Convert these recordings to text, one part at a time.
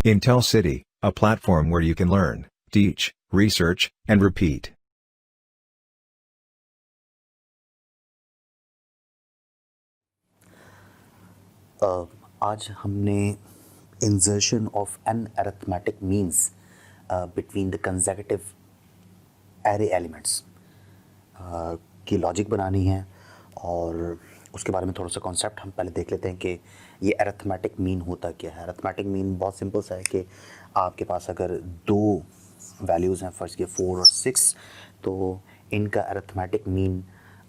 Intel City, a platform where you can learn, teach, research, and repeat. आज हमने insertion of n arithmetic means between the consecutive array elements की logic बनानी है, और उसके बारे में थोड़ा सा कॉन्सेप्ट हम पहले देख लेते हैं कि ये अरिथमेटिक मीन होता क्या है। अरिथमेटिक मीन बहुत सिंपल सा है कि आपके पास अगर दो वैल्यूज़ हैं, फर्स्ट के 4 और 6, तो इनका अरिथमेटिक मीन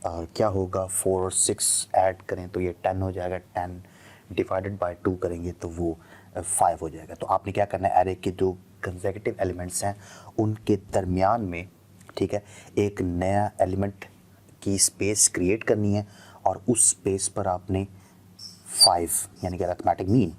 क्या होगा। 4 और 6 ऐड करें तो ये 10 हो जाएगा, 10 डिवाइडेड बाय 2 करेंगे तो वो 5 हो जाएगा। तो आपने क्या करना है, एरे के जो कंसेक्यूटिव एलिमेंट्स हैं उनके दरमियान में, ठीक है, एक नया एलिमेंट की स्पेस क्रिएट करनी है, और उस स्पेस पर आपने 5 यानी कि arithmetic mean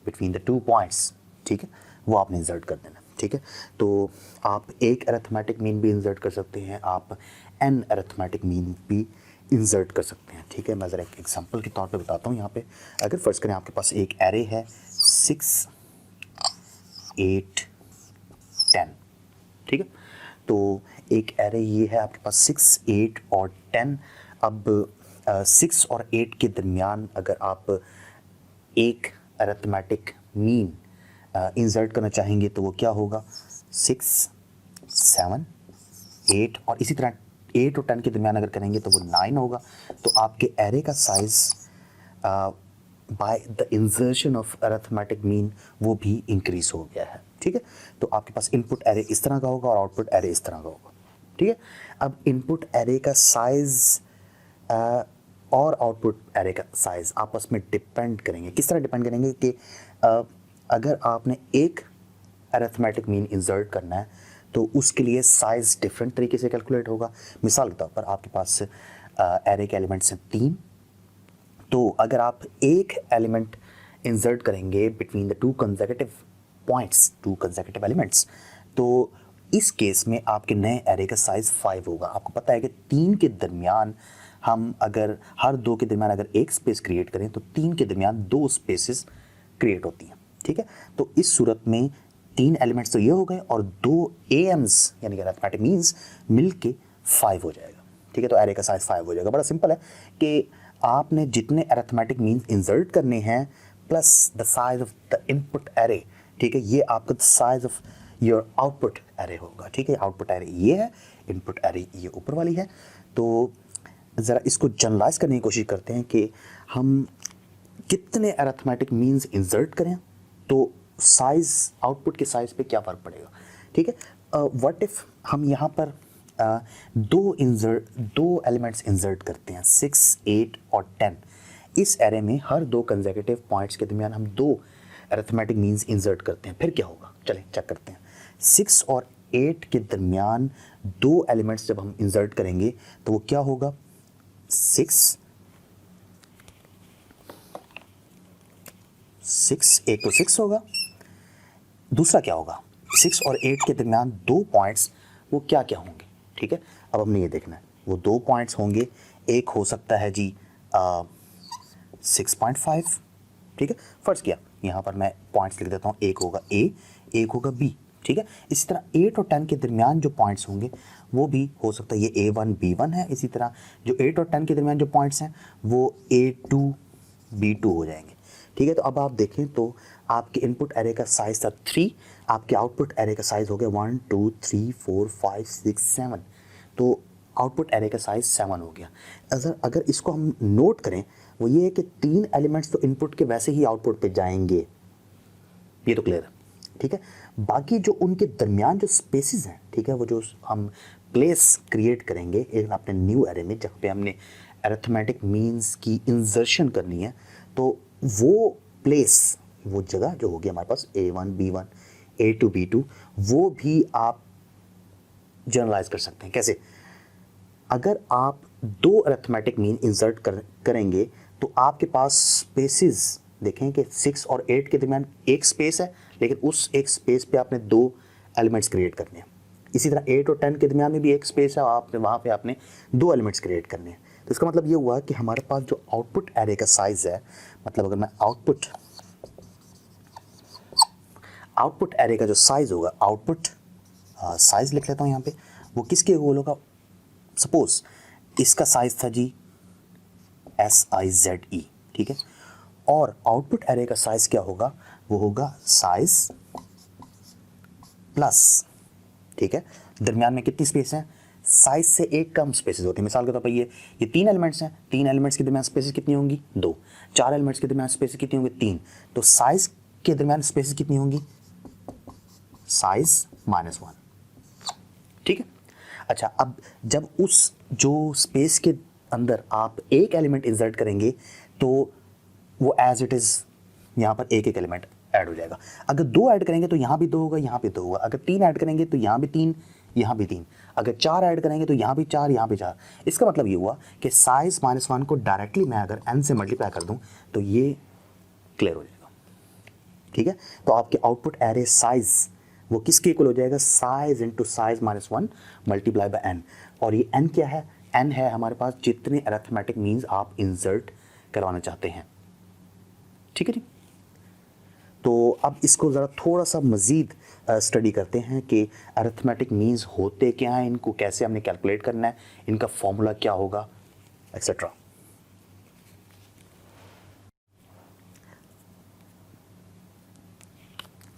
between the 2 points, ठीक है, वो आपने इंसर्ट कर देना। ठीक है, तो आप एक अरिथमेटिक मीन भी इंसर्ट कर सकते हैं, आप n अरिथमेटिक मीन भी इंसर्ट कर सकते हैं। ठीक है, मैं ज़रा एक एग्जांपल के तौर पे बताता हूँ। यहाँ पे अगर फर्ज करें आपके पास एक एरे है 6, 8, 10, ठीक है, तो एक एरे ये है आपके पास 6, 8 और 10। अब 6 और 8 के दरमियान अगर आप एक अरिथमेटिक मीन इंसर्ट करना चाहेंगे तो वो क्या होगा, 6, 7, 8, और इसी तरह 8 और 10 के दरमियान अगर करेंगे तो वो 9 होगा। तो आपके एरे का size by the insertion of arithmetic mean वो भी इंक्रीज हो गया है। ठीक है, तो आपके पास इनपुट एरे इस तरह का होगा और आउटपुट एरे इस तरह का होगा। ठीक है, अब इनपुट एरे का साइज और आउटपुट एरे का साइज आपस में डिपेंड करेंगे। किस तरह डिपेंड करेंगे कि अगर आपने एक अरिथमेटिक मीन इंसर्ट करना है तो उसके लिए साइज डिफरेंट तरीके से कैलकुलेट होगा। मिसाल के तौर पर आपके पास एरे के एलिमेंट्स हैं 3, तो अगर आप एक एलिमेंट इंसर्ट करेंगे between the 2 consecutive points, 2 consecutive elements, तो इस केस में आपके नए एरे का साइज 5 होगा। आपको पता है कि 3 के दरमियान हम अगर हर 2 के दरमियान अगर एक स्पेस क्रिएट करें तो 3 के दरमियान 2 स्पेसेस क्रिएट होती हैं। ठीक है, तो इस सूरत में 3 एलिमेंट्स तो ये हो गए और 2 AMs यानी कि अरिथमेटिक मीन्स मिलके 5 हो जाएगा। ठीक है, तो एरे का साइज 5 हो जाएगा। बड़ा सिंपल है कि आपने जितने अरिथमेटिक मीन्स इंसर्ट करने हैं plus the size of the input array, ठीक है, ये आपका size of your output array होगा। ठीक है, आउटपुट एरे ये है, इनपुट एरे ये ऊपर वाली है। तो ज़रा इसको जनरलाइज करने की कोशिश करते हैं कि हम कितने अरिथमेटिक मीन्स इंसर्ट करें तो साइज, आउटपुट के साइज पे क्या फ़र्क पड़ेगा। ठीक है, व्हाट इफ़ हम यहाँ पर दो एलिमेंट्स इंसर्ट करते हैं 6, 8 और 10। इस एरे में हर 2 कंसेक्यूटिव पॉइंट्स के दरमियान हम 2 अरिथमेटिक मीन्स इंसर्ट करते हैं, फिर क्या होगा, चलें चेक करते हैं। 6 और 8 के दरमियान 2 एलिमेंट्स जब हम इंसर्ट करेंगे तो वो क्या होगा, 6, एक तो 6 होगा, दूसरा क्या होगा, 6 और 8 के दरमियान 2 पॉइंट्स वो क्या क्या होंगे। ठीक है, अब हमने ये देखना है, वो 2 पॉइंट्स होंगे, एक हो सकता है जी 6.5। ठीक है, फर्ज किया यहाँ पर मैं पॉइंट्स लिख देता हूँ, एक होगा A, एक होगा B। ठीक है, इसी तरह 8 और 10 के दरमियान जो पॉइंट्स होंगे वो भी हो सकता है ये A1 B1 है। इसी तरह जो 8 और 10 के दरमियान जो पॉइंट्स हैं वो A2 B2 हो जाएंगे। ठीक है, तो अब आप देखें तो आपके इनपुट एरे का साइज था 3, आपके आउटपुट एरे का साइज हो गया 1 2 3 4 5 6 7, तो आउटपुट एरे का साइज 7 हो गया। अगर इसको हम नोट करें वो ये है कि 3 एलिमेंट्स तो इनपुट के वैसे ही आउटपुट पे जाएंगे, ये तो क्लियर है। ठीक है, बाकी जो उनके दरमियान जो स्पेसेस हैं, ठीक है, वो जो हम प्लेस क्रिएट करेंगे एक अपने न्यू एरे में जहाँ पे हमने अरिथमेटिक मीन्स की इंसर्शन करनी है, तो वो प्लेस, वो जगह जो होगी हमारे पास A1 B1 A2 B2, वो भी आप जनरलाइज कर सकते हैं। कैसे, अगर आप 2 अरिथमेटिक मीन इंसर्ट करेंगे तो आपके पास स्पेसेस देखें कि 6 और 8 के दरमियान एक स्पेस है, लेकिन उस एक स्पेस पे आपने 2 एलिमेंट्स क्रिएट करने हैं। इसी तरह 8 और 10 के दरमियान में भी एक स्पेस है, आपने वहाँ पे आपने 2 एलिमेंट्स क्रिएट करने हैं। तो इसका मतलब ये हुआ कि हमारे पास जो आउटपुट एरे का साइज़ है, मतलब अगर मैं आउटपुट एरे का जो साइज होगा, आउटपुट साइज लिख लेता हूँ यहाँ पे, वो किसके इक्वल होगा? सपोज इसका साइज था जी SIZE, ठीक है, और आउटपुट एरे का साइज क्या होगा? वो होगा साइज प्लस, ठीक है, दरमियान में कितनी स्पेस है? साइज से एक कम स्पेसेस होती है। मिसाल के तौर पर ये 3 एलिमेंट्स हैं, 3 एलिमेंट्स के दरमियान स्पेसेस कितनी होंगी? 2। 4 एलिमेंट्स के दरमियान स्पेसेस कितनी होंगी? 3। तो साइज के दरमियान स्पेसेस कितनी होंगी? साइज -1, ठीक है। अच्छा, अब जब उस जो स्पेस के अंदर आप एक एलिमेंट इंसर्ट करेंगे तो वो एज इट इज़ यहाँ पर एक एलिमेंट ऐड हो जाएगा। अगर 2 ऐड करेंगे तो यहाँ भी 2 होगा, यहाँ भी 2 होगा। अगर 3 ऐड करेंगे तो यहाँ भी 3, यहाँ भी 3। अगर 4 ऐड करेंगे तो यहाँ भी 4, यहाँ भी 4। इसका मतलब ये हुआ कि साइज -1 को डायरेक्टली मैं अगर n से मल्टीप्लाई कर दूँ तो ये क्लियर हो जाएगा, ठीक है। तो आपके आउटपुट एरे साइज वो किसके इक्वल हो जाएगा? Size into size -1 multiply by n। और ये n क्या है? n है हमारे पास जितने अरिथमेटिक मीन्स आप इंसर्ट करवाना चाहते हैं, ठीक है जी। तो अब इसको ज़रा थोड़ा सा मज़ीद स्टडी करते हैं कि अरिथमेटिक मीन्स होते क्या हैं, इनको कैसे हमने कैलकुलेट करना है, इनका फॉर्मूला क्या होगा, एक्सेट्रा।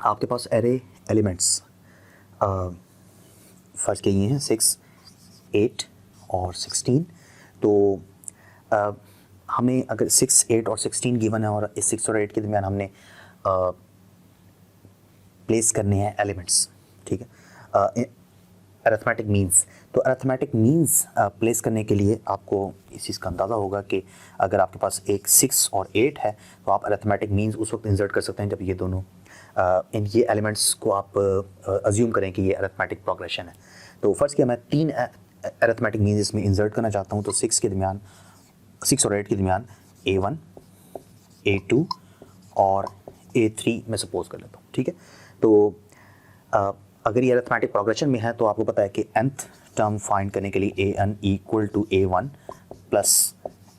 आपके पास एरे एलिमेंट्स फर्स्ट के ये हैं 6, 8 और 16। तो हमें अगर 6, 8 और 16 गिवन है और इस 6 और 8 के दरमियान हमने प्लेस करने हैं एलिमेंट्स, ठीक है, अरिथमेटिक मीन्स। तो अरिथमेटिक मीन्स प्लेस करने के लिए आपको इस चीज़ का अंदाज़ा होगा कि अगर आपके पास एक 6 और 8 है तो आप अरिथमेटिक मीन्स उस वक्त इंसर्ट कर सकते हैं जब ये दोनों इन ये एलिमेंट्स को आप अज्यूम करें कि ये अरिथमेटिक प्रोग्रेशन है। तो फर्स्ट किया मैं 3 अरिथमेटिक मीन्स इसमें इंसर्ट करना चाहता हूँ। तो 6 के दरमियान, 6 और 8 के दरमियान A1, A2 और A3 मैं सपोज कर लेता हूँ, ठीक है। तो अगर ये अरिथमेटिक प्रोग्रेशन में है तो आपको पता है कि nth टर्म फाइंड करने के लिए an equal to A1 plus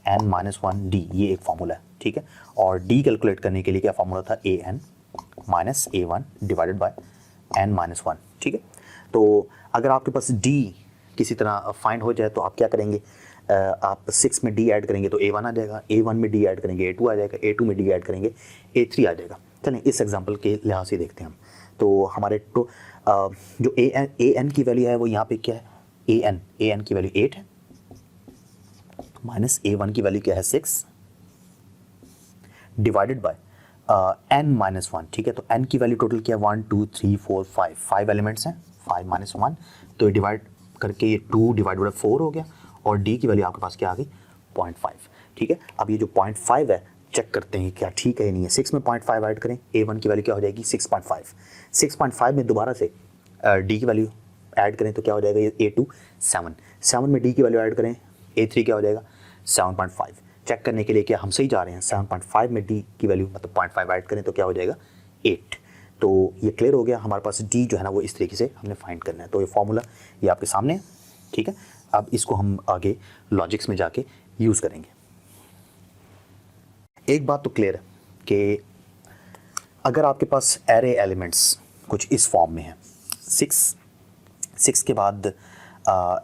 n-1 d, ये एक फार्मूला है, ठीक है। और d कैलकुलेट करने के लिए क्या फार्मूला था? an minus A1 divided by n-1, ठीक है। तो अगर आपके पास d किसी तरह फाइंड हो जाए तो आप क्या करेंगे? आप 6 में d ऐड करेंगे तो A1 आ जाएगा, A1 में d ऐड करेंगे A2 आ जाएगा, A2 में d ऐड करेंगे A3 आ जाएगा। चलें इस एग्जांपल के लिहाज से देखते हैं हम। तो हमारे जो an की वैल्यू है वो यहाँ पे क्या है? an की वैल्यू 8 है, माइनस A1 की वैल्यू क्या है? 6 डिवाइडेड बाय n-1, ठीक है। तो n की वैल्यू टोटल क्या है? 1 2 3 4 5 एलिमेंट्स हैं, 5 - 1, तो डिवाइड करके ये 2 डिवाइड बाय 4 हो गया और d की वैल्यू आपके पास क्या आ गई? 0.5, ठीक है। अब ये जो 0.5 है चेक करते हैं क्या ठीक है या नहीं है। 6 में 0.5 ऐड करें, A1 की वैल्यू क्या हो जाएगी? 6.5। 6.5 में दोबारा से d की वैल्यू ऐड करें तो क्या हो जाएगा? ये A2 7 में d की वैल्यू ऐड करें A3 क्या हो जाएगा? 7.5। चेक करने के लिए क्या हम सही जा रहे हैं? 7.5 में d की वैल्यू मतलब 0.5 ऐड करें तो क्या हो जाएगा? 8। तो ये क्लियर हो गया, हमारे पास d जो है ना वो इस तरीके से हमने फाइंड करना है। तो ये फॉर्मूला ये आपके सामने है, ठीक है। अब इसको हम आगे लॉजिक्स में जाके यूज़ करेंगे। एक बात तो क्लियर है कि अगर आपके पास एरे एलिमेंट्स कुछ इस फॉर्म में है, 6 के बाद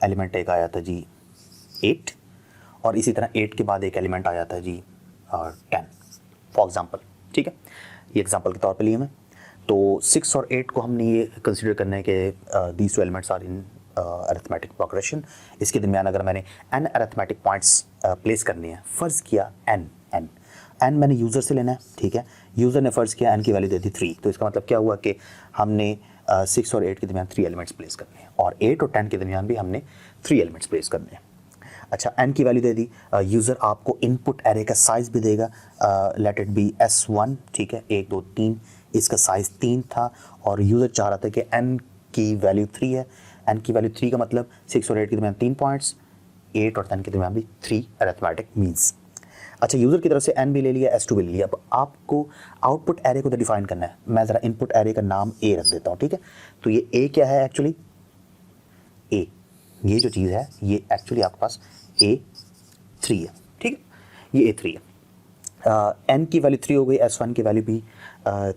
एलिमेंट एक आया था जी 8 और इसी तरह 8 के बाद एक एलिमेंट आया था जी 10 फॉर एग्जांपल, ठीक है। ये एग्जांपल के तौर पे लिए मैं। तो 6 और 8 को हमने ये कंसीडर करना है कि these two elements are in arithmetic progression. इसके दरमियान अगर मैंने n अरिथमेटिक पॉइंट्स प्लेस करने हैं, फ़र्ज़ किया n मैंने यूज़र से लेना है, ठीक है। यूज़र ने फ़र्ज़ किया n की वैल्यू दे दी 3, तो इसका मतलब क्या हुआ कि हमने 6 और 8 के दरमियान 3 एलिमेंट्स प्लेस करने हैं और 8 और 10 के दरमियान भी हमने 3 एलिमेंट्स प्लेस करने हैं। अच्छा, n की वैल्यू दे दी, यूज़र आपको इनपुट एरे का साइज़ भी देगा, लेट इट बी S1, ठीक है। 1 2 3 इसका साइज़ 3 था और यूज़र चाह रहा था कि n की वैल्यू 3 है। n की वैल्यू 3 का मतलब 6 और 8 के दरमियान 3 पॉइंट्स, 8 और 10 के दरमियान भी 3 अरिथमेटिक मीन्स। अच्छा, यूज़र की तरफ से n भी ले लिया, S2 भी ले लिया। अब आपको आउटपुट एरे को तो डिफाइन करना है। मैं ज़रा इनपुट एरे का नाम A रख देता हूँ, ठीक है। तो ये A क्या है? एक्चुअली A, ये जो चीज़ है ये एक्चुअली आपके पास A3 है, ठीक है। ये A3 है। n की वैल्यू 3 हो गई, S1 की वैल्यू भी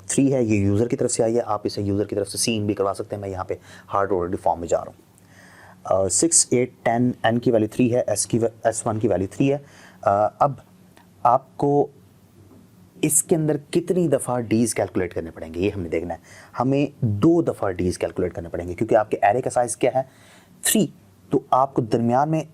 3 है, ये यूज़र की तरफ से आई है, आप इसे यूज़र की तरफ से सीन भी करवा सकते हैं, मैं यहाँ पे हार्ड ऑर्डर फॉर्म में जा रहा हूँ। 6, 8, 10, n की वैल्यू 3 है, S1 की वैल्यू 3 है। अब आपको इसके अंदर कितनी दफ़ा डीज कैलकुलेट करने पड़ेंगे ये हमने देखना है। हमें 2 दफ़ा डीज कैलकुलेट करने पड़ेंगे क्योंकि आपके एरे का साइज़ क्या है 3, तो आपको दरमियान में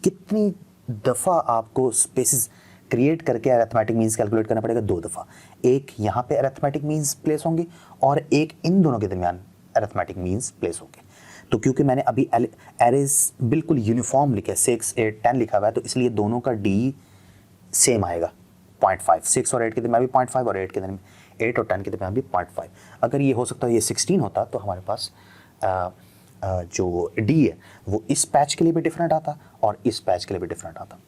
कितनी दफ़ा आपको स्पेसेस क्रिएट करके अरिथमेटिक मीन्स कैलकुलेट करना पड़ेगा, 2 दफ़ा। एक यहाँ पे अरिथमेटिक मीन्स प्लेस होंगे और एक इन दोनों के दरमियान अरिथमेटिक मीन्स प्लेस होंगे। तो क्योंकि मैंने अभी एरेज बिल्कुल यूनिफॉर्म लिखा है, 6, 8, 10 लिखा हुआ है, तो इसलिए दोनों का डी सेम आएगा 0.5। 6 और 8 के दरमियान भी 0.5 और 8 के दरमियान 8 और 10 के दरमियान भी 0.5। अगर ये हो सकता है ये 16 होता तो हमारे पास जो डी है वो इस पैच के लिए भी डिफरेंट आता और इस पैच के लिए भी डिफरेंट आता।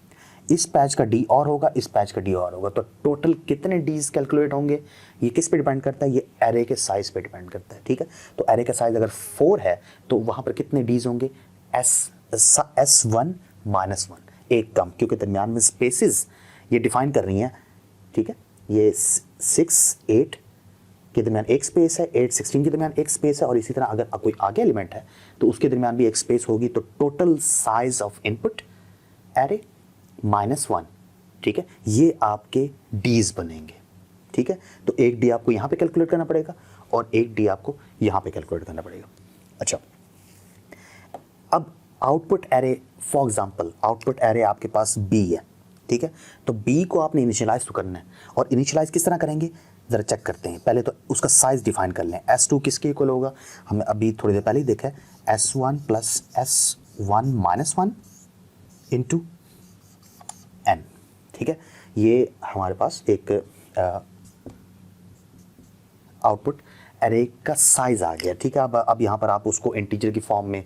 इस पैच का डी और होगा, इस पैच का डी और होगा, तो टोटल कितने डीज कैलकुलेट होंगे ये किस पे डिपेंड करता है, ये एरे के साइज पे डिपेंड करता है। ठीक है, तो एरे का साइज अगर 4 है तो वहाँ पर कितने डीज होंगे, S1 -1, एक कम, क्योंकि दरमियान में स्पेसिस ये डिफाइन कर रही हैं। ठीक है, ये 6, 8 के दरमियान एक स्पेस है, 8, 16 के दरमियान एक स्पेस है, और इसी तरह अगर कोई आगे एलिमेंट है तो उसके दरमियान भी एक स्पेस होगी। तो total size of input array -1। ठीक है, ये आपके डीज बनेंगे। ठीक है, तो एक डी आपको यहाँ पे कैलकुलेट करना पड़ेगा और एक डी आपको यहाँ पे कैलकुलेट करना पड़ेगा। अच्छा, अब output array, for example output array आपके पास बी है। ठीक है, तो बी को आपने इनिशियलाइज तो करना है, और इनिशियलाइज किस तरह करेंगे ज़रा चेक करते हैं। पहले तो उसका साइज डिफाइन कर लें। S2 किसके इक्वल होगा, हमने अभी थोड़ी देर पहले ही देखा है, S1 + S1 - 1 इंटू n। ठीक है, ये हमारे पास एक आउटपुट एरे का साइज आ गया। ठीक है, अब यहाँ पर आप उसको इंटीजर की फॉर्म में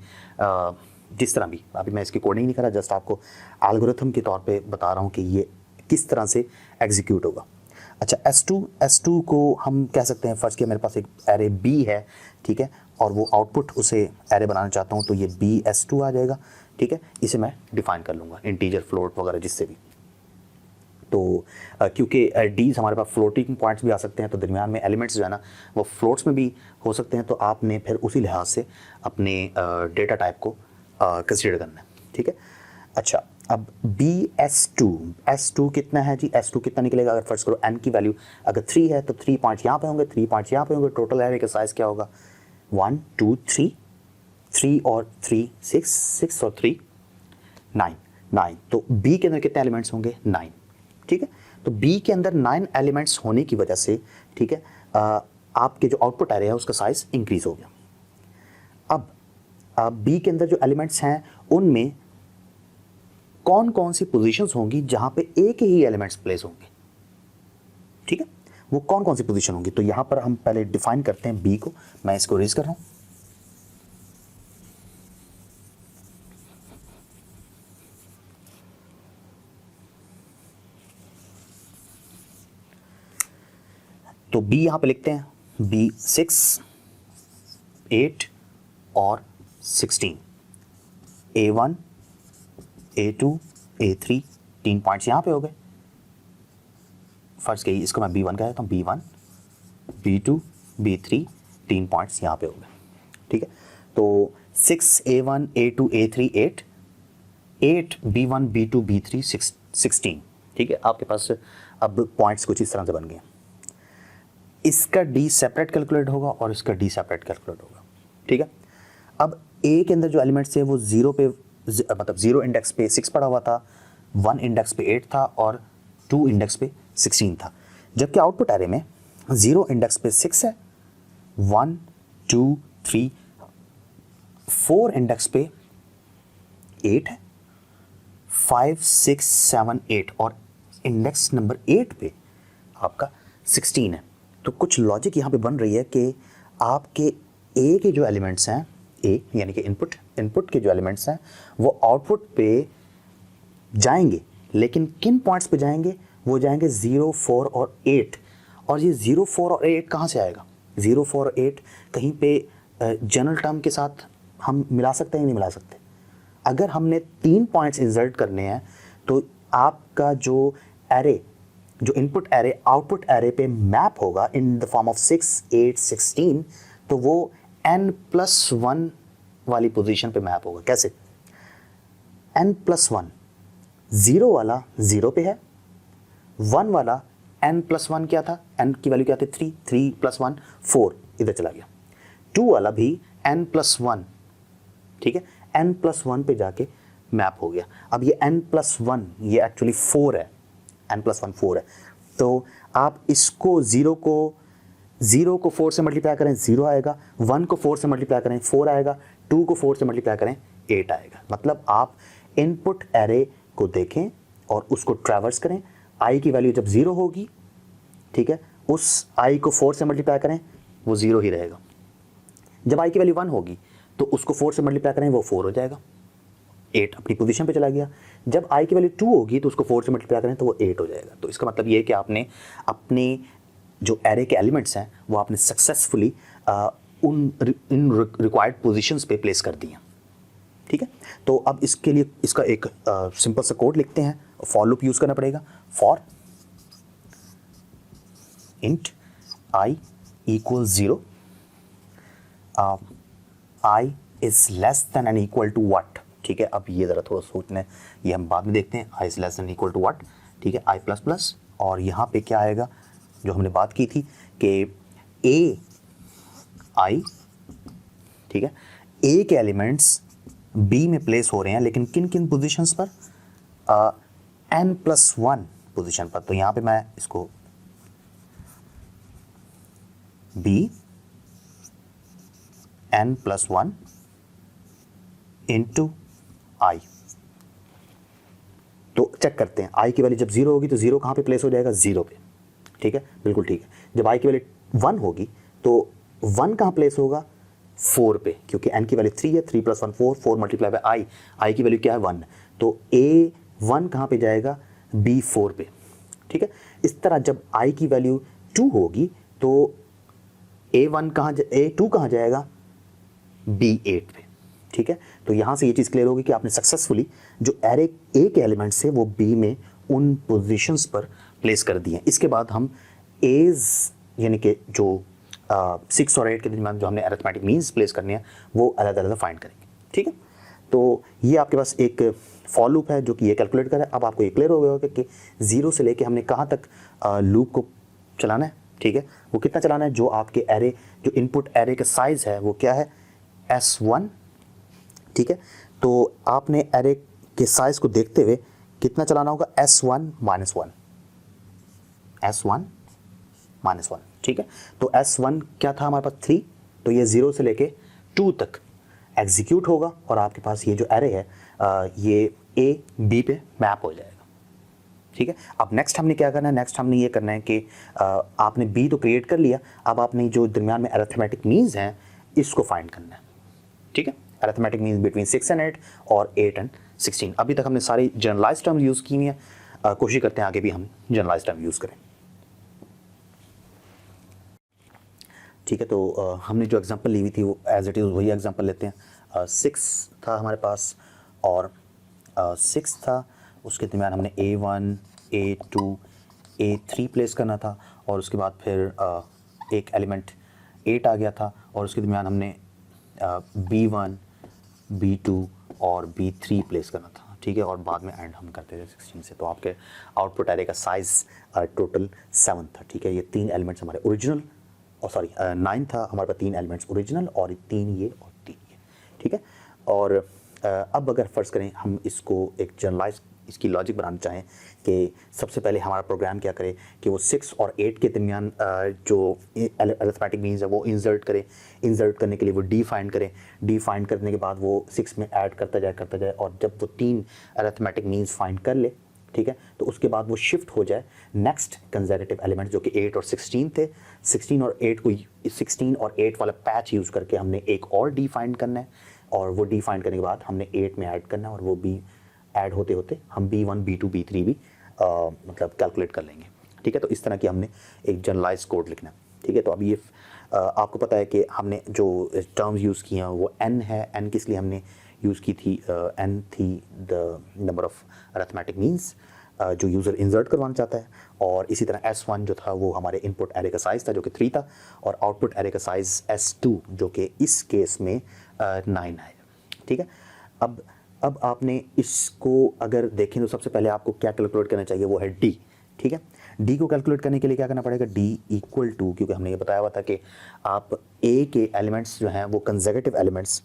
जिस तरह भी, अभी मैं इसकी कोडिंग नहीं कर रहा, जस्ट आपको एल्गोरिथम के तौर पे बता रहा हूँ कि ये किस तरह से एग्जीक्यूट होगा। अच्छा, S2 को हम कह सकते हैं, फर्स्ट के मेरे पास एक एरे B है। ठीक है, और वो आउटपुट उसे एरे बनाना चाहता हूँ, तो ये B S2 आ जाएगा। ठीक है, इसे मैं डिफाइन कर लूँगा इंटीजर, फ्लोट वगैरह जिससे भी। तो क्योंकि डीज हमारे पास फ्लोटिंग पॉइंट्स भी आ सकते हैं, तो दरमियान में एलिमेंट्स जो है ना वो फ्लोट्स में भी हो सकते हैं, तो आपने फिर उसी लिहाज से अपने डेटा टाइप को कंसीडर करना है। ठीक है, अच्छा, अब S2 कितना है जी, S2 कितना निकलेगा, अगर फर्स्ट करो n की वैल्यू अगर 3 है तो 3 पॉइंट्स यहाँ पे होंगे, 3 पॉइंट्स यहाँ पे होंगे, टोटल एरे का साइज़ क्या होगा, 1, 2, 3 और 3 6 और 3 9। तो B के अंदर कितने एलिमेंट्स होंगे, 9। ठीक है, तो B के अंदर 9 एलिमेंट्स होने की वजह से, ठीक है, आपके जो आउटपुट एरे है उसका साइज इंक्रीज हो गया। अब B के अंदर जो एलिमेंट्स हैं उनमें कौन कौन सी पोजीशंस होंगी जहां पे एक ही एलिमेंट्स प्लेस होंगे। ठीक है, वो कौन कौन सी पोजीशन होंगी, तो यहां पर हम पहले डिफाइन करते हैं B को। मैं इसको रेज कर रहा हूं। तो B यहां पे लिखते हैं, B 6, 8 और 16, A1, A2, A3, 3 पॉइंट्स यहाँ पे हो गए। फर्स्ट के इसको मैं B1 कह देता हूँ, B1, B2, B3, 3 पॉइंट्स यहाँ पे हो गए। ठीक है, तो 6, A1, A2, A3, 8 B1, B2, B3, 16। ठीक है, आपके पास अब पॉइंट्स कुछ इस तरह से बन गए। इसका डी सेपरेट कैलकुलेट होगा और इसका डी सेपरेट कैलकुलेट होगा। ठीक है, अब ए के अंदर जो एलिमेंट्स थे वो 0 पे, मतलब 0 इंडेक्स पे 6 पड़ा हुआ था, 1 इंडेक्स पे 8 था और 2 इंडेक्स पे 16 था। जबकि आउटपुट एरे में 0 इंडेक्स पे 6 है, 1, 2, 3, 4 इंडेक्स पे 8 है, 5, 6, 7, 8 और इंडेक्स नंबर 8 पे आपका 16 है। तो कुछ लॉजिक यहाँ पे बन रही है कि आपके ए के जो एलिमेंट्स हैं, ए यानी कि इनपुट के जो एलिमेंट्स हैं वो आउटपुट पे जाएंगे, लेकिन किन पॉइंट्स पे जाएंगे, वो जाएंगे 0, 4 और 8। और ये 0, 4 और 8 कहाँ से आएगा, 0, 4 और 8 कहीं पे जनरल टर्म के साथ हम मिला सकते हैं, नहीं मिला सकते। अगर हमने 3 पॉइंट्स इंसर्ट करने हैं तो आपका जो एरे जो इनपुट एरे आउटपुट एरे पे मैप होगा इन द फॉर्म ऑफ 6, 8, 16, तो वो n+1 वाली पोजीशन पे मैप होगा। कैसे? n+1, 0 वाला 0 पे है, 1 वाला n+1 क्या था, n की वैल्यू क्या थी 3, 3 + 1 4 इधर चला गया। 2 वाला भी n+1, ठीक है, n+1 पे जाके मैप हो गया। अब ये n+1 ये एक्चुअली 4 है, n+1 4 है, तो आप इसको 0 को 4 से मल्टीप्लाई करें 0 आएगा, 1 को 4 से मल्टीप्लाई करें 4 आएगा, 2 को 4 से मल्टीप्लाई करें 8 आएगा। मतलब आप इनपुट एरे को देखें और उसको ट्रैवर्स करें, i की वैल्यू जब 0 होगी, ठीक है, उस i को 4 से मल्टीप्लाई करें वो 0 ही रहेगा। जब i की वैल्यू 1 होगी तो उसको 4 से मल्टीप्लाई करें वो 4 हो जाएगा, 8 अपनी पोजीशन पे चला गया। जब i की वैल्यू 2 होगी तो उसको 4 से मल्टीप्लाई करें तो वो 8 हो जाएगा। तो इसका मतलब ये है कि आपने अपने जो एरे के एलिमेंट्स हैं वो आपने सक्सेसफुली इन रिक्वायर्ड पोजीशंस पे प्लेस कर दिए। ठीक है, तो अब इसके लिए इसका एक सिंपल सा कोड लिखते हैं, फॉर लूप यूज करना पड़ेगा। For int i = 0, i is less than and equal to what। ठीक है, अब ये जरा थोड़ा सोचना है, ये हम बाद में देखते हैं। i is less than equal to what, ठीक है, i++, और यहाँ पे क्या आएगा जो हमने बात की थी कि ai, ठीक है, a के एलिमेंट्स b में प्लेस हो रहे हैं, लेकिन किन किन पोजीशंस पर, n+1 पोजीशन पर। तो यहाँ पे मैं इसको b n+1 इंटू i, तो चेक करते हैं i की वैल्यू जब 0 होगी तो 0 कहाँ पे प्लेस हो जाएगा, 0 पे। ठीक है, बिल्कुल ठीक है। जब i की वैल्यू 1 होगी तो 1 कहाँ प्लेस होगा, 4 पे, क्योंकि n की वैल्यू 3 है, 3 + 1 4, 4 मल्टीप्लाई बाय i की वैल्यू क्या है 1, तो a1 कहाँ पे जाएगा, b4 पे। ठीक है, इस तरह जब i की वैल्यू 2 होगी तो a2 कहाँ जाएगा, b8 पे। ठीक है, तो यहाँ से ये चीज़ क्लियर होगी कि आपने सक्सेसफुली जो एरे a के एलिमेंट्स है वो b में उन पोजीशंस पर प्लेस कर दिए। इसके बाद हम एज यानी कि जो 6 और 8 के दरमियान जो हमने अरिथमेटिक मीन्स प्लेस करने हैं वो अलग अलग फाइंड करेंगे। ठीक है, तो ये आपके पास एक फॉर लूप है जो कि ये कैलकुलेट कर रहा है। अब आपको ये क्लियर हो गया होगा कि 0 से लेके हमने कहाँ तक लूप को चलाना है। ठीक है, वो कितना चलाना है, जो आपके एरे जो इनपुट एरे का साइज़ है वो क्या है, S1। ठीक है, तो आपने एरे के साइज़ को देखते हुए कितना चलाना होगा, S1 - 1, S1 - 1। ठीक है, तो S1 क्या था हमारे पास 3, तो ये 0 से लेके 2 तक एग्जीक्यूट होगा और आपके पास ये जो एरे है ये A B पे मैप हो जाएगा। ठीक है, अब नेक्स्ट हमने क्या करना है, नेक्स्ट हमने ये करना है कि आपने B तो क्रिएट कर लिया, अब आपने जो दरमियान में अरिथमेटिक मीन्स हैं इसको फाइंड करना है। ठीक है, अरिथमेटिक मीन्स बिटवीन 6 and 8 और 8 and 16। अभी तक हमने सारी जनरलाइज टर्म यूज़ की हुई हैं, कोशिश करते हैं आगे भी हम जनरलाइज टर्म यूज़ करें। ठीक है, तो हमने जो एग्जांपल ली हुई थी वो एज इट इज़ वही एग्जांपल लेते हैं। 6 था हमारे पास और 6 था, उसके दरमियान हमने A1, A2, A3 प्लेस करना था और उसके बाद फिर एक एलिमेंट 8 आ गया था और उसके दरमियान हमने B1, B2 और B3 प्लेस करना था। ठीक है, और बाद में एंड हम करते थे 16 से। तो आपके आउटपुट एरे का साइज़ टोटल 7 था। ठीक है, ये 3 एलिमेंट्स हमारे ओरिजिनल और 9 था हमारे पास, 3 एलिमेंट्स ओरिजिनल और 3 ये और 3 ये। ठीक है, और अब अगर फ़र्ज़ करें हम इसको एक जनरलाइज इसकी लॉजिक बनाना चाहें कि सबसे पहले हमारा प्रोग्राम क्या करे कि वो 6 और 8 के दरमियान जो अरिथमेटिक मीन्स है वो इंसर्ट करे। इंसर्ट करने के लिए वो डी फाइंड करे, डी फाइंड करने के बाद वो 6 में ऐड करता जाए और जब वो 3 अरिथमेटिक मीन्स फाइंड कर ले, ठीक है, तो उसके बाद वो शिफ्ट हो जाए नेक्स्ट कंसेक्यूटिव एलिमेंट जो कि 8 और 16 थे। 16 और 8 को 16 और 8 वाला पैच यूज़ करके हमने एक और डी फाइंड करना है और वो डी फाइंड करने के बाद हमने 8 में ऐड करना है और वो बी ऐड होते होते हम B1, B2, B3 भी मतलब कैलकुलेट कर लेंगे। ठीक है, तो इस तरह की हमने एक जनरलाइज कोड लिखना है। ठीक है, तो अभी ये आपको पता है कि हमने जो टर्म्स यूज़ किए हैं वो n है। n किस लिए हमने यूज़ की थी, n थी the number of arithmetic means जो यूज़र इंसर्ट करवाना चाहता है, और इसी तरह S1 जो था वो हमारे इनपुट एरे का साइज़ था जो कि 3 था, और आउटपुट एरे का साइज़ S2 जो कि इस केस में 9 है। ठीक है, अब आपने इसको अगर देखें तो सबसे पहले आपको क्या कैलकुलेट करना चाहिए, वो है D। ठीक है, D को कैलकुलेट करने के लिए क्या करना पड़ेगा, D इक्वल टू, क्योंकि हमने ये बताया हुआ था कि आप A के एलिमेंट्स जो हैं वो कंसेक्यूटिव एलिमेंट्स,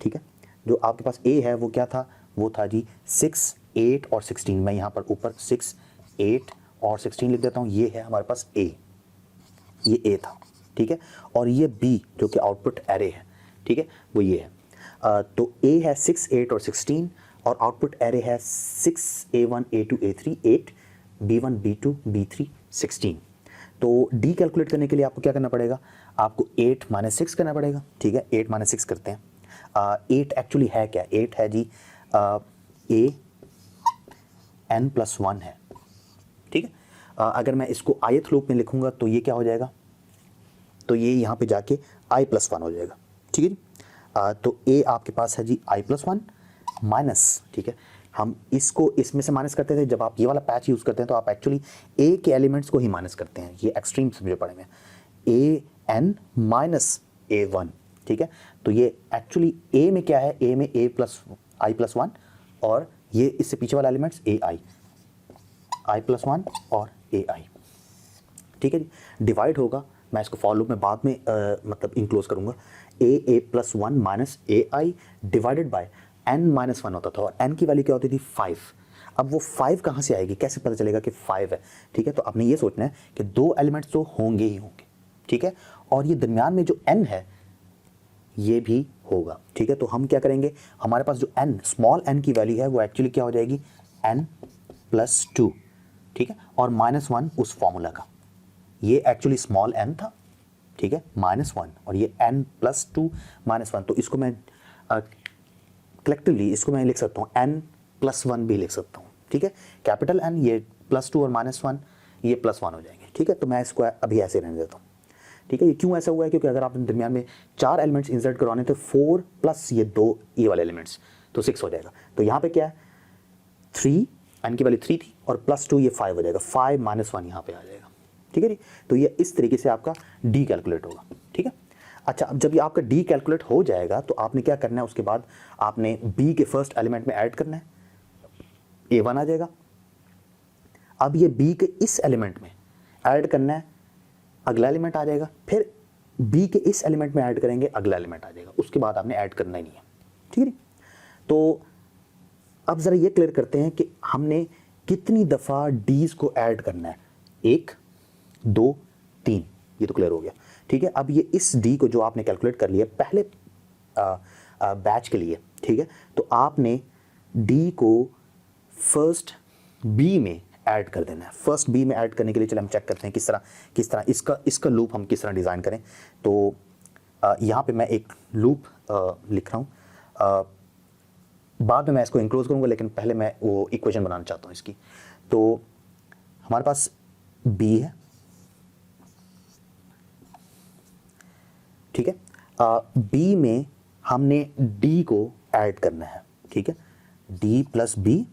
ठीक है, जो आपके पास A है वो क्या था, वो था जी 6, 8 और 16। मैं यहाँ पर ऊपर 6, 8 और 16 लिख देता हूँ, ये है हमारे पास A, ये A था। ठीक है, और ये B जो कि आउटपुट एरे है, ठीक है, वो ये है। तो A है 6, 8 और 16, और आउटपुट एरे है 6, A1, A2, A3, 8, B1, B2, B3, 16। तो D कैलकुलेट करने के लिए आपको क्या करना पड़ेगा, आपको 8 - 6 करना पड़ेगा। ठीक है, 8 - 6 करते हैं। 8 एक्चुअली है क्या, 8 है जी A n+1 है। ठीक है, अगर मैं इसको ith लूप में लिखूंगा तो ये क्या हो जाएगा, तो ये यहाँ पे जाके i+1 हो जाएगा। ठीक है जी, तो A आपके पास है जी i+1 माइनस, ठीक है, हम इसको इसमें से माइनस करते थे। जब आप ये वाला पैच यूज़ करते हैं तो आप एक्चुअली A के एलिमेंट्स को ही माइनस करते हैं, ये एक्सट्रीम समझे पड़े में, an माइनस A1। ठीक है, तो ये एक्चुअली A में क्या है, A में i+1, और ये इससे पीछे वाला एलिमेंट्स i+1 और ai। ठीक है जी, डिवाइड होगा, मैं इसको फॉर लूप में बाद में मतलब इनक्लोज करूंगा, a+1 minus ai divided by n-1 होता था, और n की वैल्यू क्या होती थी, 5। अब वो 5 कहाँ से आएगी, कैसे पता चलेगा कि 5 है। ठीक है, तो आपने ये सोचना है कि दो एलिमेंट्स तो होंगे ही होंगे। ठीक है, और ये दरमियान में जो n है ये भी होगा। ठीक है, तो हम क्या करेंगे, हमारे पास जो n स्मॉल n की वैल्यू है वो एक्चुअली क्या हो जाएगी, n+2। ठीक है, और -1 उस फॉर्मूला का, ये एक्चुअली स्मॉल n था। ठीक है, -1, और ये n+2 -1, तो इसको मैं कलेक्टिवली इसको मैं लिख सकता हूँ n+1 भी लिख सकता हूँ। ठीक है, कैपिटल N, ये +2 और -1 ये +1 हो जाएंगे। ठीक है, तो मैं इसको अभी ऐसे रहने देता हूँ। ठीक है, ये क्यों ऐसा हुआ है, क्योंकि अगर आपने दरमियान में 4 एलिमेंट्स इंसर्ट करवाने तो 4 प्लस ये 2 ये वाले एलिमेंट्स, तो 6 हो जाएगा। तो यहाँ पे क्या है, 3, n की वैल्यू 3 थी, और +2 ये 5 हो जाएगा, 5 - 1 यहाँ पे आ जाएगा। ठीक है जी, तो ये इस तरीके से आपका D कैलकुलेट होगा। ठीक है, अच्छा, अब जब ये आपका D कैलकुलेट हो जाएगा तो आपने क्या करना है, उसके बाद आपने B के फर्स्ट एलिमेंट में ऐड करना है, A1 आ जाएगा। अब ये B के इस एलिमेंट में ऐड करना है, अगला एलिमेंट आ जाएगा, फिर B के इस एलिमेंट में ऐड करेंगे, अगला एलिमेंट आ जाएगा, उसके बाद आपने ऐड करना ही नहीं है। ठीक है, तो अब ज़रा ये क्लियर करते हैं कि हमने कितनी दफ़ा D's को ऐड करना है, 1, 2, 3, ये तो क्लियर हो गया। ठीक है, अब ये इस D को जो आपने कैलकुलेट कर लिया पहले बैच के लिए, ठीक है, तो आपने D को फर्स्ट B में ऐड कर देना है। फर्स्ट B में ऐड करने के लिए चलिए हम चेक करते हैं किस तरह इसका लूप हम किस तरह डिज़ाइन करें। तो यहाँ पे मैं एक लूप लिख रहा हूँ, बाद में मैं इसको इंक्लोज करूँगा, लेकिन पहले मैं वो इक्वेशन बनाना चाहता हूँ इसकी। तो हमारे पास B है, ठीक है, B में हमने D को ऐड करना है। ठीक है, D + B,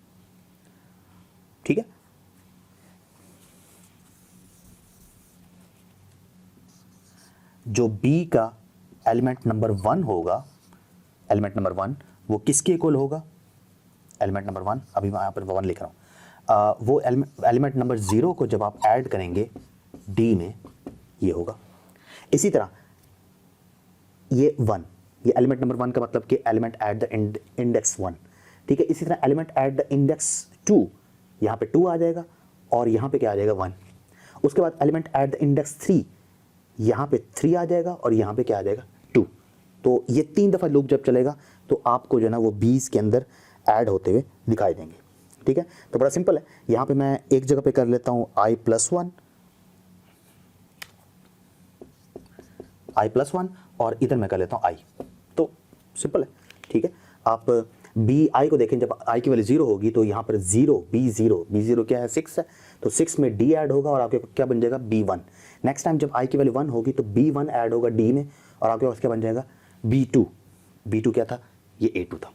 ठीक है, जो B का एलिमेंट नंबर 1 होगा, एलिमेंट नंबर 1 वो किसके इक्वल होगा, एलिमेंट नंबर 1, अभी मैं यहाँ पर 1 लिख रहा हूँ, वो एलिमेंट नंबर 0 को जब आप ऐड करेंगे D में, ये होगा। इसी तरह ये 1, ये एलिमेंट नंबर 1 का मतलब कि एलिमेंट एट द इंडेक्स 1। ठीक है, इसी तरह एलिमेंट एट द इंडेक्स 2, यहाँ पे 2 आ जाएगा, और यहाँ पे क्या आ जाएगा, 1। उसके बाद एलिमेंट एट द इंडेक्स 3, यहाँ पे 3 आ जाएगा, और यहाँ पे क्या आ जाएगा, 2। तो ये 3 दफ़ा लूप जब चलेगा तो आपको जो है ना वो B's के अंदर ऐड होते हुए दिखाई देंगे। ठीक है, तो बड़ा सिंपल है, यहाँ पे मैं एक जगह पे कर लेता हूँ i+1, और इधर मैं कर लेता हूँ i। तो सिंपल है। ठीक है, आप bi को देखें, जब i की वैल्यू 0 होगी तो यहाँ पर b0 क्या है, 6 है, तो 6 में d ऐड होगा और आपके क्या बन जाएगा, b1। नेक्स्ट टाइम जब i की वैल्यू 1 होगी तो b1 ऐड होगा d में, और आपके पास क्या बन जाएगा, b2 क्या था, ये a2 था।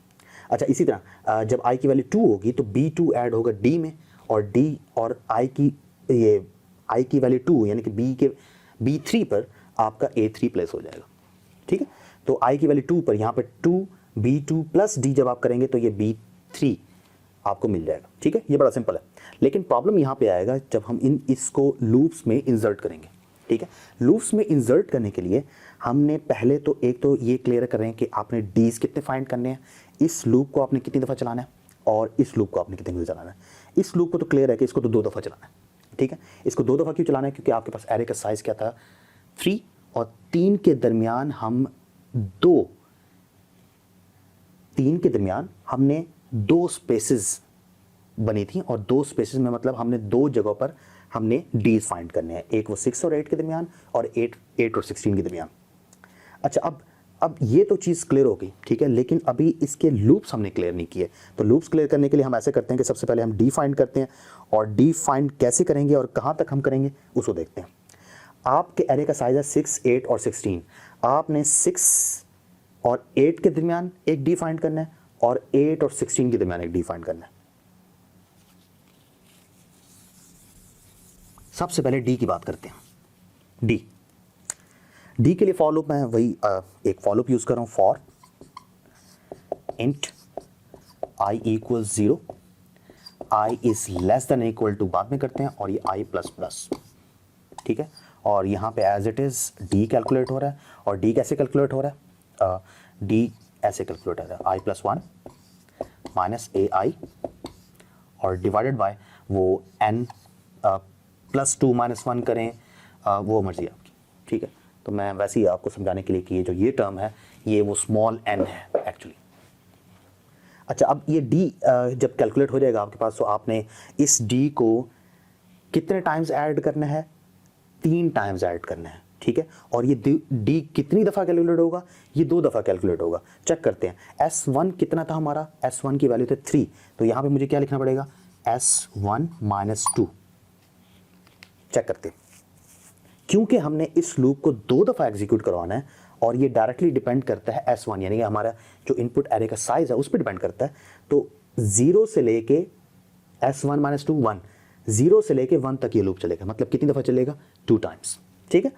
अच्छा, इसी तरह जब i की वैल्यू 2 होगी तो b2 ऐड होगा d में, और डी और आई की ये आई की वैल्यू 2 यानी कि बी के B3 पर आपका A3 प्लेस हो जाएगा, ठीक है। तो आई की वैल्यू 2 पर यहाँ पर 2B2 प्लस डी जब आप करेंगे तो ये B3 आपको मिल जाएगा, ठीक है। ये बड़ा सिंपल है, लेकिन प्रॉब्लम यहाँ पे आएगा जब हम इसको लूप्स में इंसर्ट करेंगे, ठीक है। लूप्स में इंसर्ट करने के लिए हमने पहले तो एक तो ये क्लियर कर रहे हैं कि आपने डीज कितने फाइंड करने हैं, इस लूप को आपने कितनी दफ़ा चलाना है और इस लूप को आपने कितनी दफ़ा चलाना है। इस लूप को तो क्लियर है कि इसको तो 2 दफ़ा चलाना है, ठीक है। इसको 2 दफ़ा क्यों चलाना है, क्योंकि आपके पास एरे का साइज़ क्या था 3 और 3 के दरमियान हमने 2 स्पेसेस बनी थी और 2 स्पेसेस में मतलब हमने 2 जगहों पर हमने डीज फाइंड करने हैं, एक वो 6 और 8 के दरमियान और 8 और 16 के दरमियान। अच्छा, अब ये तो चीज़ क्लियर हो गई, ठीक है, लेकिन अभी इसके लूप्स हमने क्लियर नहीं किए। तो लूप्स क्लियर करने के लिए हम ऐसे करते हैं कि सबसे पहले हम डी फाइंड करते हैं, और डी फाइंड कैसे करेंगे और कहाँ तक हम करेंगे उसको देखते हैं। आपके एरे का साइज है 6, 8 और 16। आपने 6 और 8 के दरमियान एक डी फाइंड करना है और 8 और 16 के दरमियान एक डी फाइंड करना है। सबसे पहले डी की बात करते हैं। डी के लिए फॉर लूप मैं वही एक फॉर लूप यूज कर रहा हूं, for int i equal 0, i is less than equal to बाद में करते हैं, और ये i प्लस प्लस, ठीक है। और यहाँ पे as it is D calculate हो रहा है, और डी कैसे कैलकुलेट हो रहा है, डी ऐसे कैलकुलेट हो रहा है i प्लस 1 माइनस ai और डिवाइडेड बाय वो n प्लस 2 माइनस 1 करें, वो मर्जी आपकी, ठीक है। तो मैं वैसे ही आपको समझाने के लिए कि ये जो ये टर्म है ये वो स्मॉल n है एक्चुअली। अच्छा, अब ये d जब कैलकुलेट हो जाएगा आपके पास, तो आपने इस d को कितने टाइम्स ऐड करना है, 3 टाइम्स ऐड करना है, ठीक है। और ये d कितनी दफ़ा कैलकुलेट होगा, ये 2 दफ़ा कैलकुलेट होगा। चेक करते हैं s1 कितना था हमारा, s1 की वैल्यू थी 3, तो यहाँ पे मुझे क्या लिखना पड़ेगा, s1 माइनस 2। चेक करते हैं, क्योंकि हमने इस लूप को 2 दफ़ा एग्जीक्यूट करवाना है और ये डायरेक्टली डिपेंड करता है S1 यानी कि हमारा जो इनपुट एरे का साइज है उस पर डिपेंड करता है। तो 0 से लेके S1 माइनस 2 1, 0 से लेके 1 तक ये लूप चलेगा, मतलब कितनी दफ़ा चलेगा, 2 टाइम्स, ठीक है।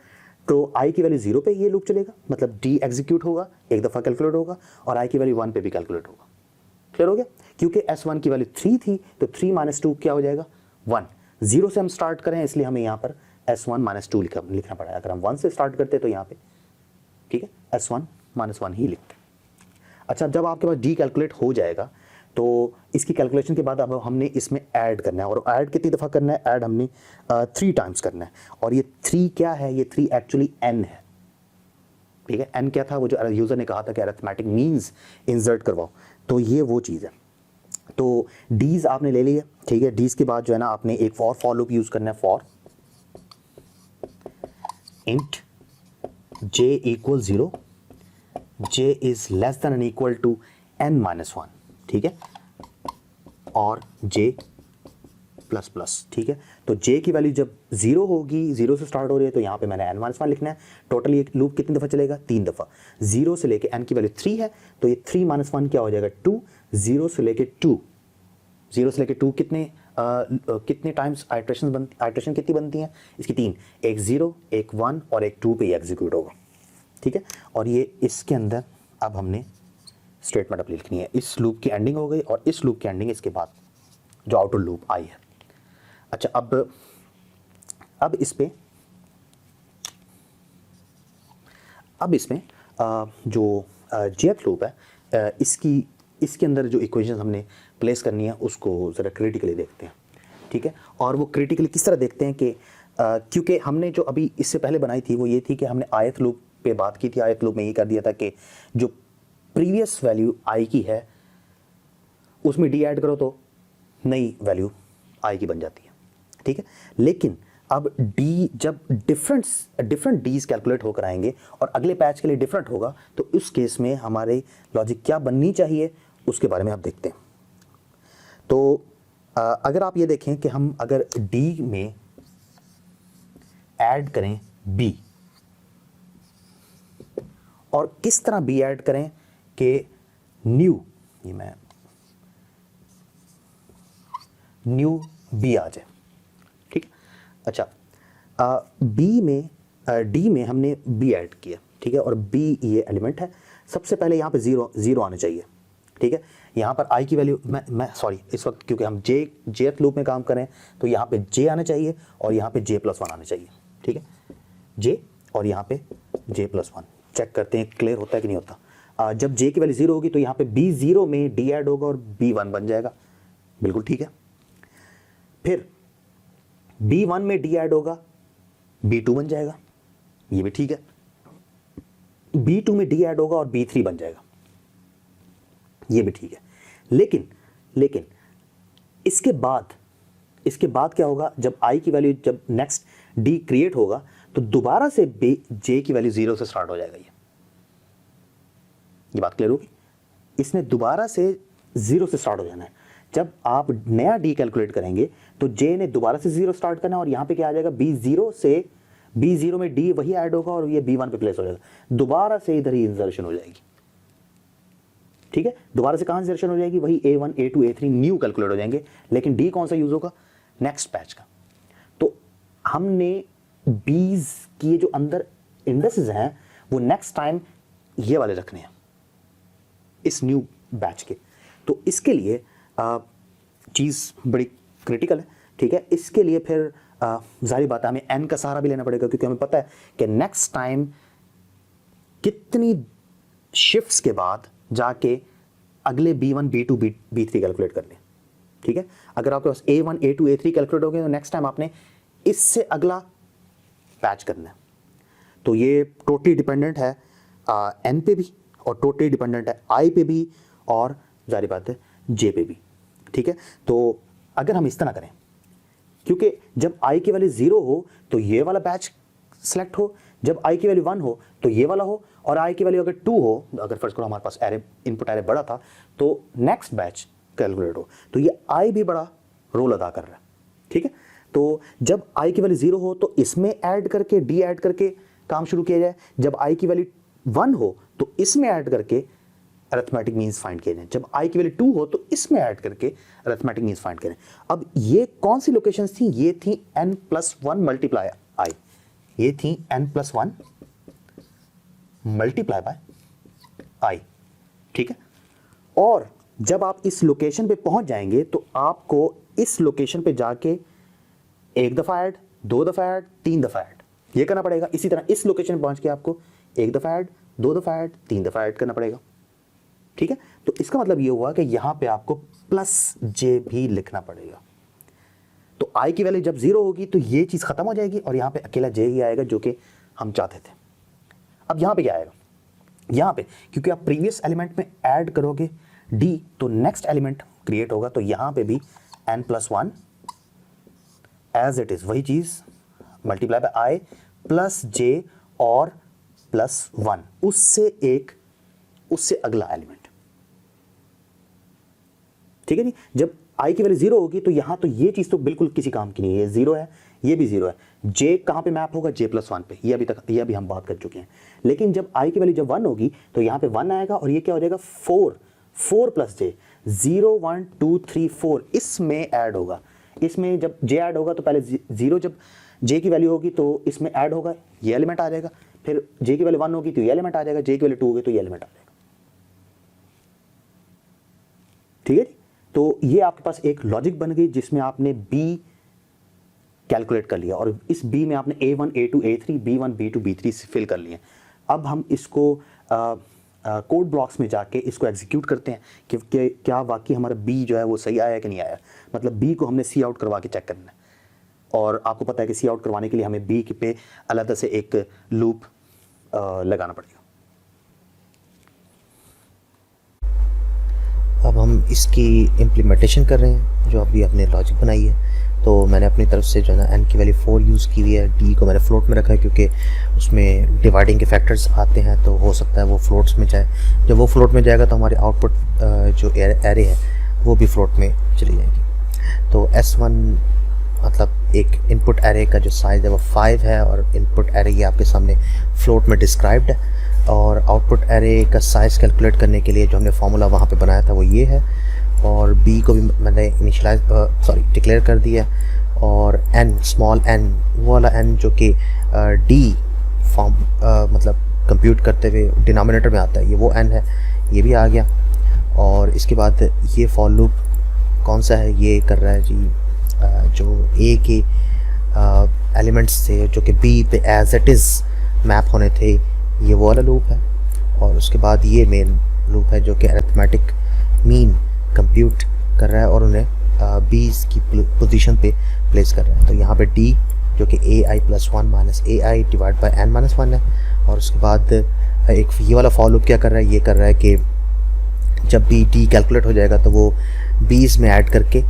तो i की वैल्यू 0 पे ये लूप चलेगा, मतलब d एग्जीक्यूट होगा, 1 दफ़ा कैलकुलेट होगा, और i की वैल्यू 1 पे भी कैलकुलेट होगा। क्लियर हो गया, क्योंकि S1 की वैल्यू 3 थी तो 3 माइनस 2 क्या हो जाएगा, 1। 0 से हम स्टार्ट करें इसलिए हमें यहाँ पर S1 माइनस 2 लिखना पड़ा है। अगर हम 1 से स्टार्ट करते तो यहाँ पे, ठीक है, S1 माइनस 1 ही लिखते। अच्छा, जब आपके पास D कैलकुलेट हो जाएगा तो इसकी कैलकुलेशन के बाद अब हमने इसमें ऐड करना है, और ऐड कितनी दफ़ा करना है, ऐड हमने 3 टाइम्स करना है। और ये 3 क्या है, ये 3 एक्चुअली n है, ठीक है। n क्या था, वो जो यूज़र ने कहा था कि अरिथमेटिक मीन्स इंसर्ट करवाओ, तो ये वो चीज़ है। तो डीज आपने ले लिया, ठीक है। डीज के बाद जो है ना आपने एक फॉर लूप यूज़ करना है, for int j equal 0, j is less than and equal to n minus 1, ठीक है, और j प्लस प्लस, ठीक है। तो j की वैल्यू जब 0 होगी, 0 से स्टार्ट हो रही है, तो यहाँ पे मैंने n माइनस 1 लिखना है। टोटल ये लूप कितनी दफ़ा चलेगा, 3 दफ़ा। 0 से लेके n की वैल्यू 3 है, तो ये 3 माइनस 1 क्या हो जाएगा, 2। 0 से लेके 2 कितने टाइम्स आइट्रेशन कितनी बनती हैं इसकी, 3, एक 0, एक 1 और एक 2 पे ये एग्जीक्यूट होगा, ठीक है। और ये इसके अंदर अब हमने स्टेटमेंट अपनी लिखनी है। इस लूप की एंडिंग हो गई, और इस लूप की एंडिंग इसके बाद जो आउटर लूप आई है। अच्छा, अब इसमें जो jth लूप है, इसके अंदर जो इक्वेशन हमने प्लेस करनी है उसको ज़रा क्रिटिकली देखते हैं, ठीक है। और वो क्रिटिकली किस तरह देखते हैं कि क्योंकि हमने जो अभी इससे पहले बनाई थी वो ये थी कि हमने आयत लूप पे बात की थी। आयत लूप में ये कर दिया था कि जो प्रीवियस वैल्यू i की है उसमें d ऐड करो तो नई वैल्यू i की बन जाती है, ठीक है। लेकिन अब d जब डिफरेंट डीज कैलकुलेट होकर आएंगे और अगले पैच के लिए डिफरेंट होगा, तो उस केस में हमारे लॉजिक क्या बननी चाहिए उसके बारे में आप देखते हैं। तो अगर आप ये देखें कि हम अगर d में ऐड करें b, और किस तरह b ऐड करें कि न्यू बी आ जाए, ठीक है। अच्छा, बी में डी में हमने बी ऐड किया, ठीक है, और बी ये एलिमेंट है। सबसे पहले यहाँ पे जीरो आना चाहिए, ठीक है। यहाँ पर आई की वैल्यू मैं सॉरी इस वक्त क्योंकि हम जेथ लूप में काम करें तो यहाँ पे जे आना चाहिए और यहाँ पे j+1 आना चाहिए, ठीक है, जे और यहाँ पे j+1। चेक करते हैं क्लियर होता है कि नहीं होता। जब जे की वैल्यू 0 होगी तो यहाँ पे B0 में डी ऐड होगा और B1 बन जाएगा, बिल्कुल ठीक है। फिर B1 में डी ऐड होगा, B2 बन जाएगा, ये भी ठीक है। B2 में डी ऐड होगा और B3 बन जाएगा, ये भी ठीक है। लेकिन इसके बाद क्या होगा, जब i की वैल्यू जब नेक्स्ट d क्रिएट होगा तो दोबारा से j की वैल्यू 0 से स्टार्ट हो जाएगा। ये बात क्लियर होगी, इसने दोबारा से 0 से स्टार्ट हो जाना है। जब आप नया d कैलकुलेट करेंगे तो j ने दोबारा से 0 स्टार्ट करना है और यहाँ पे क्या आ जाएगा, B0 में d वही ऐड होगा और ये B1 पे प्लेस हो जाएगा, दोबारा से इधर ही इंसर्शन हो जाएगी, ठीक है। दोबारा से कहां इंसर्शन हो जाएगी, वही A1 A2 A3 new calculate हो जाएंगे, लेकिन D कौन सा यूज होगा, नेक्स्ट बैच का। तो हमने बीज की जो अंदर इंडेक्सेस हैं वो नेक्स्ट टाइम ये वाले रखने हैं इस न्यू बैच के। तो इसके लिए चीज़ बड़ी क्रिटिकल है, ठीक है। इसके लिए फिर जाहिर बात है हमें n का सहारा भी लेना पड़ेगा, क्योंकि हमें पता है कि नेक्स्ट टाइम कितनी शिफ्ट्स के बाद जाके अगले B1 B2 B3 कैलकुलेट कर लें, ठीक है। अगर आपके पास A1 A2 A3 कैलकुलेट हो गए तो नेक्स्ट टाइम आपने इससे अगला बैच करना है। तो ये टोटली डिपेंडेंट है n पे भी और टोटली डिपेंडेंट है i पे भी और जाहिर बात है j पे भी, ठीक है। तो अगर हम इस तरह करें, क्योंकि जब i की वैल्यू 0 हो तो ये वाला बैच सेलेक्ट हो, जब i की वैल्यू 1 हो तो ये वाला हो, और i की वैल्यू अगर 2 हो, अगर फर्स्ट करो हमारे पास एरे इनपुट एरे बड़ा था तो नेक्स्ट बैच कैलकुलेट हो, तो ये i भी बड़ा रोल अदा कर रहा है, ठीक है। तो जब i की वैल्यू 0 हो तो इसमें ऐड करके d ऐड करके काम शुरू किया जाए, जब i की वैल्यू 1 हो तो इसमें ऐड करके अरिथमेटिक मीन्स फाइंड किए जाए, जब i की वैल्यू 2 हो तो इसमें ऐड करके अरिथमेटिक मीन्स फाइंड करें। अब ये कौन सी लोकेशंस थी, ये थी n+1 मल्टीप्लाई i, ये थी n+1 मल्टीप्लाई बाय i, ठीक है। और जब आप इस लोकेशन पे पहुंच जाएंगे तो आपको इस लोकेशन पे जाके एक दफा ऐड, 2 दफा ऐड, 3 दफा ऐड ये करना पड़ेगा। इसी तरह इस लोकेशन पे पहुंच के आपको एक दफा ऐड, 2 दफा ऐड, 3 दफा ऐड करना पड़ेगा, ठीक है। तो इसका मतलब ये हुआ कि यहां पे आपको +j भी लिखना पड़ेगा। तो i की वैल्यू जब 0 होगी तो ये चीज खत्म हो जाएगी और यहां पे अकेला j ही आएगा जो कि हम चाहते थे। अब यहां पे क्या आएगा, यहां पे क्योंकि आप प्रीवियस एलिमेंट में ऐड करोगे d तो नेक्स्ट एलिमेंट क्रिएट होगा, तो यहां पे भी n+1 एज इट इज वही चीज multiply by i plus j और +1 उससे अगला एलिमेंट, ठीक है जी। जब i की वैल्यू 0 होगी तो यहां तो ये चीज तो बिल्कुल किसी काम की नहीं है, ये 0 है, ये भी 0 है, j कहां पे मैप होगा, j+1 पे, ये अभी हम बात कर चुके हैं। लेकिन जब i की वैल्यू जब 1 होगी तो यहां पे 1 आएगा और ये क्या हो जाएगा 4 प्लस j, 0 1 2 3 4 इसमें ऐड होगा। इसमें जब j ऐड होगा तो पहले 0 जब j की वैल्यू होगी तो इसमें ऐड होगा, ये एलिमेंट आ जाएगा, फिर j की वैल्यू 1 होगी तो ये एलिमेंट आ जाएगा, j की वैल्यू 2 होगी तो ये एलिमेंट आ जाएगा, ठीक है जी। तो ये आपके पास एक लॉजिक बन गई जिसमें आपने b कैलकुलेट कर लिया और इस b में आपने a1 a2 a3 b1 b2 b3 से फिल कर लिए। अब हम इसको कोड ब्लॉक्स में जाके इसको एग्जीक्यूट करते हैं कि क्या वाकई हमारा b जो है वो सही आया कि नहीं आया। मतलब b को हमने सी आउट करवा के चेक करना है और आपको पता है कि सी आउट करवाने के लिए हमें b पे अलग से एक लूप लगाना पड़ेगा। अब हम इसकी इम्प्लीमेंटेशन कर रहे हैं जो अभी अपने लॉजिक बनाई है। तो मैंने अपनी तरफ से जो है ना n की वैल्यू 4 यूज़ की हुई है, d को मैंने फ्लोट में रखा है क्योंकि उसमें डिवाइडिंग के फैक्टर्स आते हैं तो हो सकता है वो फ्लोट्स में जाए। जब वो फ्लोट में जाएगा तो हमारी आउटपुट जो एरे है वो भी फ्लोट में चली जाएगी। तो S1 मतलब एक इनपुट एरे का जो साइज़ है वो 5 है और इनपुट एरे ये आपके सामने फ्लोट में डिस्क्राइब्ड है और आउटपुट एरे का साइज़ कैलकुलेट करने के लिए जो हमने फार्मूला वहाँ पे बनाया था वो ये है और b को भी मैंने डिक्लेयर कर दिया, और n स्मॉल n वो वाला n जो कि d फॉर्म मतलब कंप्यूट करते हुए डिनोमिनेटर में आता है, ये वो n है, ये भी आ गया। और इसके बाद ये फॉर लूप कौन सा है, ये कर रहा है जी जो a के एलिमेंट्स थे जो कि b पे एज इट इज़ मैप होने थे, ये वो वाला लूप है। और उसके बाद ये मेन लूप है जो कि अरिथमेटिक मीन कंप्यूट कर रहा है और उन्हें बीस की पोजीशन पे प्लेस कर रहा है। तो यहाँ पे d जो कि ai+1 minus ai divide by n-1 है। और उसके बाद एक ये वाला फॉर लूप क्या कर रहा है, ये कर रहा है कि जब भी d कैलकुलेट हो जाएगा तो वो 20 में ऐड करके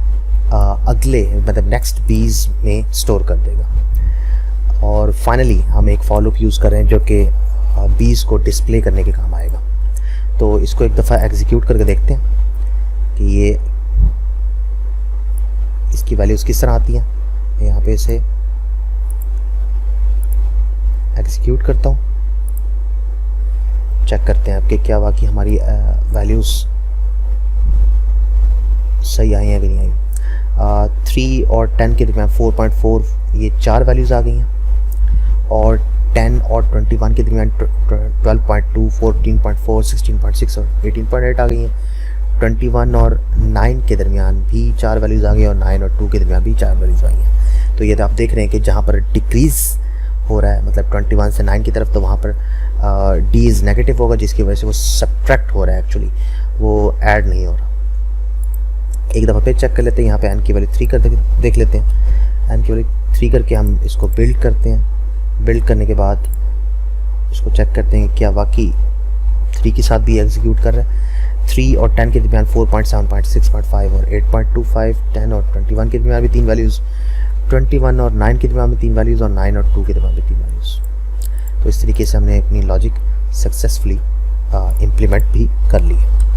अगले मतलब नेक्स्ट 20 में स्टोर कर देगा। और फाइनली हम एक फॉर लूप यूज़ कर रहे हैं जो कि 20 को डिस्प्ले करने के काम आएगा। तो इसको एक दफ़ा एग्जीक्यूट करके देखते हैं कि ये इसकी वैल्यूज़ किस तरह आती हैं। यहाँ पे इसे एग्जीक्यूट करता हूँ, चेक करते हैं आपके क्या वाकई हमारी वैल्यूज़ सही आई हैं कि नहीं आई। 3 और 10 के दरमियान 4.4 ये 4 वैल्यूज़ आ गई हैं, और 10 और 21 के दरमियान 12.2, 14.4, 16.6 और 18.8 आ गई हैं। 21 और 9 के दरमियान भी 4 वैल्यूज़ आ गई और 9 और 2 के दरमियान भी 4 वैल्यूज़ आई हैं। तो ये तो आप देख रहे हैं कि जहाँ पर डिक्रीज़ हो रहा है मतलब 21 से 9 की तरफ, तो वहाँ पर d इज़ नेगेटिव होगा, जिसकी वजह से वो सब्ट्रैक्ट हो रहा है, एक्चुअली वो ऐड नहीं हो रहा। एक दफ़ा फिर चेक कर लेते हैं, यहाँ पे n की वैल्यू 3 कर देख लेते हैं। n की वैल्यू 3 करके हम इसको बिल्ड करते हैं। बिल्ड करने के बाद इसको चेक करते हैं क्या वाकई 3 के साथ भी एग्जीक्यूट कर रहा है। 3 और 10 के दरमियान 4.7, 6.5 और 8.25, 10 और 21 के दरमियान भी 3 वैल्यूज़, 21 और 9 के दरमियान भी 3 वैल्यूज़ और 9 और 2 के दरमियान भी 3 वैल्यूज़। तो इस तरीके से हमने अपनी लॉजिक सक्सेसफुली इम्प्लीमेंट भी कर ली है।